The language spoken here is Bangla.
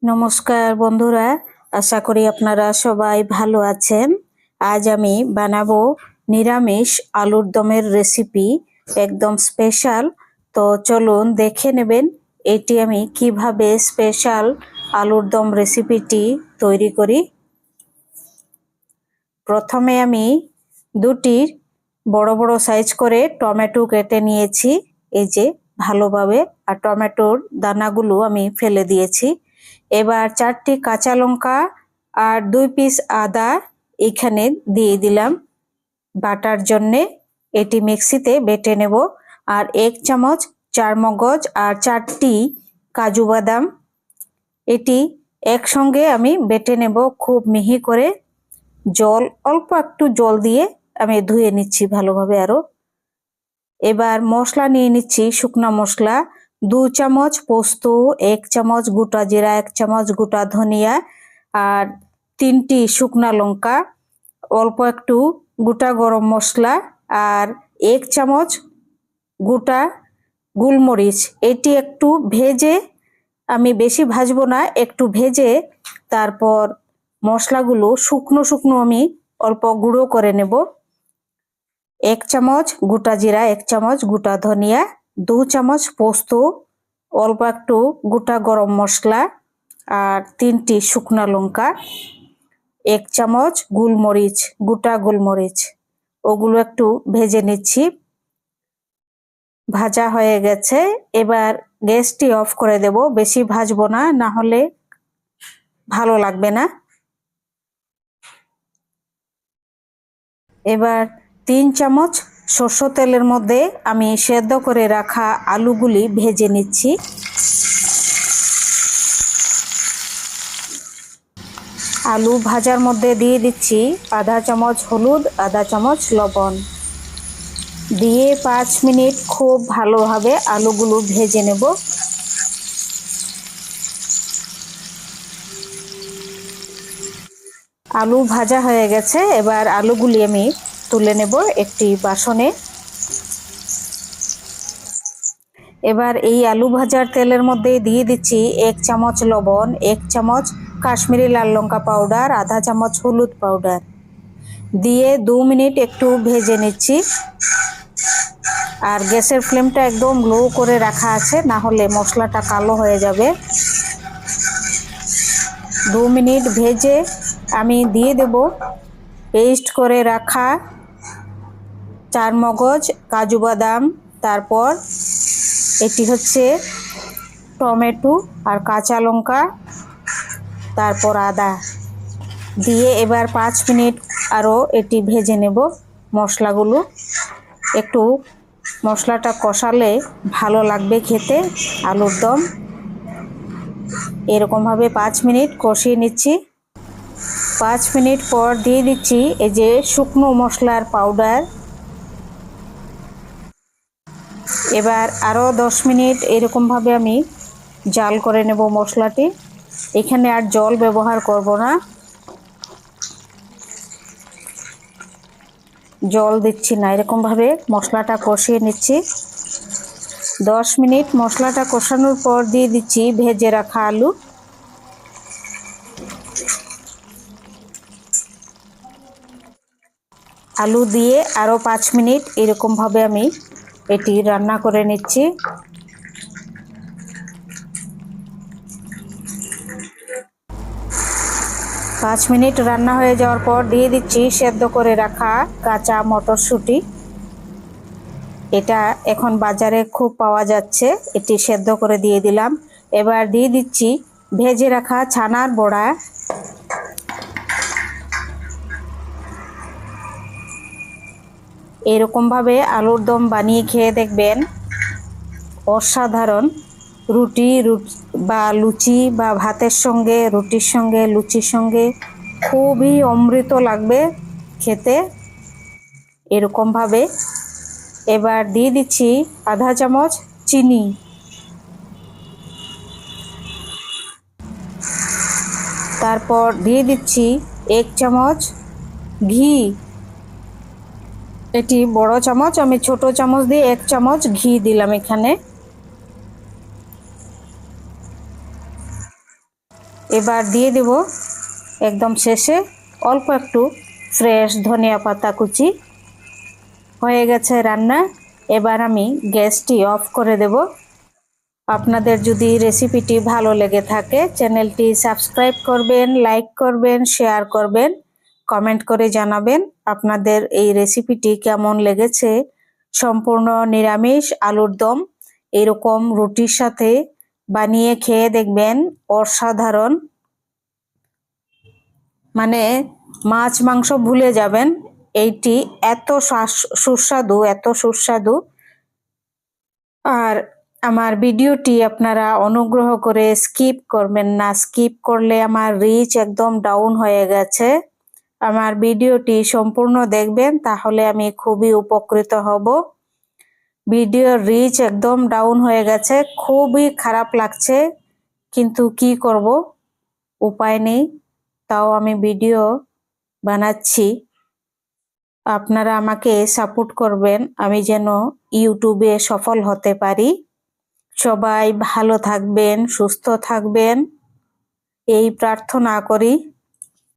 নমস্কার বন্ধুরা, আশা করি আপনারা সবাই ভালো আছেন। আজ আমি বানাবো নিরামিষ আলুর দমের রেসিপি, একদম স্পেশাল। তো চলুন দেখে নেবেন এটি আমি কিভাবে স্পেশাল আলুর দম রেসিপিটি তৈরি করি। প্রথমে আমি দুটি বড় বড় সাইজ করে টমেটো কেটে নিয়েছি, এই যে ভালোভাবে, আর টমেটোর দানাগুলো আমি ফেলে দিয়েছি। এবার 4টি কাঁচা লঙ্কা আর 2 পিস আদা এখানে দিয়ে দিলাম বাটার জন্যে। এটি মিক্সিতে বেটে নেব। আর 1 চামচ চারমগজ আর 4টি কাজু বাদাম, এটি একসঙ্গে আমি বেটে নেব খুব মিহি করে। অল্প একটু জল দিয়ে আমি ধুয়ে নিচ্ছি ভালোভাবে আরো। এবার মশলা নিয়ে নিচ্ছি, শুকনা মশলা 2 চামচ পোস্ত, 1 চামচ গোটা জিরা, 1 চামচ গোটা ধনিয়া আর 3টি শুকনা লঙ্কা, অল্প একটু গোটা গরম মশলা আর 1 চামচ গোটা গোলমরিচ। এটি একটু ভেজে, আমি বেশি ভাজবো না, একটু ভেজে তারপর মশলাগুলো শুকনো শুকনো আমি অল্প গুঁড়ো করে নেব। 1 চামচ গোটা জিরা, 1 চামচ গোটা ধনিয়া, 2 চামচ পোস্ত, অল্প একটু গোটা গরম মশলা আর 3টি শুকনা লঙ্কা, 1 চামচ গোলমরিচ, গোটা গোলমরিচ, ওগুলো একটু ভেজে নিচ্ছি। ভাজা হয়ে গেছে, এবার গ্যাসটি অফ করে দেব। বেশি ভাজবো না, না হলে ভালো লাগবে না। এবার 3 চামচ সরষের তেলের মধ্যে আমি সেদ্ধ করে রাখা আলুগুলি ভেজে নিচ্ছি। আলু ভাজার মধ্যে দিয়ে দিচ্ছি আধা চামচ হলুদ, আধা চামচ লবণ দিয়ে 5 মিনিট খুব ভালোভাবে আলুগুলো ভেজে নেব। আলু ভাজা হয়ে গেছে, এবার আলুগুলি আমি তুলে নেব একটি বাসনে। এবার এই আলু ভাজার তেলের মধ্যে দিয়ে দিচ্ছি 1 চামচ লবণ, 1 চামচ কাশ্মীরি লাল লঙ্কা পাউডার, আধা চামচ হলুদ পাউডার দিয়ে 2 মিনিট একটু ভেজে নিচ্ছি। আর গ্যাসের ফ্লেমটা একদম লো করে রাখা আছে, না হলে মশলাটা কালো হয়ে যাবে। 2 মিনিট ভেজে আমি দিয়ে দেব পেস্ট করে রাখা চারমগজ, কাজু বাদাম, তারপর এটি হচ্ছে টমেটো আর কাঁচা লঙ্কা, তারপর আদা দিয়ে এবার 5 মিনিট আরও এটি ভেজে নেব মশলাগুলো। একটু মশলাটা কষালে ভালো লাগবে খেতে আলুর দম। এরকমভাবে 5 মিনিট কষিয়ে নিচ্ছি। 5 মিনিট পর দিয়ে দিচ্ছি এই যে শুকনো মশলার পাউডার। এবার আরও 10 মিনিট এরকমভাবে আমি জাল করে নেব মশলাটি। এখানে আর জল ব্যবহার করব না, জল দিচ্ছি না, এরকমভাবে মশলাটা কষিয়ে নিচ্ছি। 10 মিনিট মশলাটা কষানোর পর দিয়ে দিচ্ছি ভেজে রাখা আলু। আলু দিয়ে আরও 5 মিনিট এরকমভাবে আমি এটি রান্না করে নিচ্ছি। পাঁচ মিনিট রান্না হয়ে যাওয়ার পর দিয়ে দিচ্ছি সেদ্ধ করে রাখা কাঁচা মটরশুঁটি। এটা এখন বাজারে খুব পাওয়া যাচ্ছে, এটি সেদ্ধ করে দিয়ে দিলাম। এবার দিয়ে দিচ্ছি ভেজে রাখা ছানার বড়া। এরকমভাবে আলুর দম বানিয়ে খেয়ে দেখবেন, অসাধারণ। রুটি বা লুচি বা ভাতের সঙ্গে, রুটির সঙ্গে, লুচির সঙ্গে খুবই অমৃত লাগবে খেতে এরকমভাবে। এবার দিয়ে দিচ্ছি আধা চামচ চিনি, তারপর দিয়ে দিচ্ছি 1 চামচ ঘি। এটি বড় চামচ, আমি ছোট চামচ দিয়ে 1 চামচ ঘি দিলাম এখানে। এবার দিয়ে দেব একদম শেষে অল্প একটু ফ্রেশ ধনিয়া পাতা কুচি। হয়ে গেছে রান্না। এবার আমি গ্যাসটি অফ করে দেব। আপনাদের যদি রেসিপিটি ভালো লেগে থাকে চ্যানেলটি সাবস্ক্রাইব করবেন, লাইক করবেন, শেয়ার করবেন, কমেন্ট করে জানাবেন আপনাদের এই রেসিপিটি কেমন লেগেছে। সম্পূর্ণ নিরামিষ আলুর দম এরকম রুটির সাথে বানিয়ে খেয়ে দেখবেন, অসাধারণ। মানে মাছ মাংস ভুলে যাবেন, এইটি এত সুস্বাদু, এত সুস্বাদু। আর আমার ভিডিওটি আপনারা অনুগ্রহ করে স্কিপ করবেন না, স্কিপ করলে আমার রিচ একদম ডাউন হয়ে গেছে। আমার ভিডিওটি সম্পূর্ণ দেখবেন, তাহলে আমি খুবই উপকৃত হব। ভিডিওর রিচ একদম ডাউন হয়ে গেছে, খুবই খারাপ লাগছে, কিন্তু কি করব, উপায় নেই, তাও আমি ভিডিও বানাচ্ছি। আপনারা আমাকে সাপোর্ট করবেন, আমি যেন ইউটিউবে সফল হতে পারি। সবাই ভালো থাকবেন, সুস্থ থাকবেন, এই প্রার্থনা করি।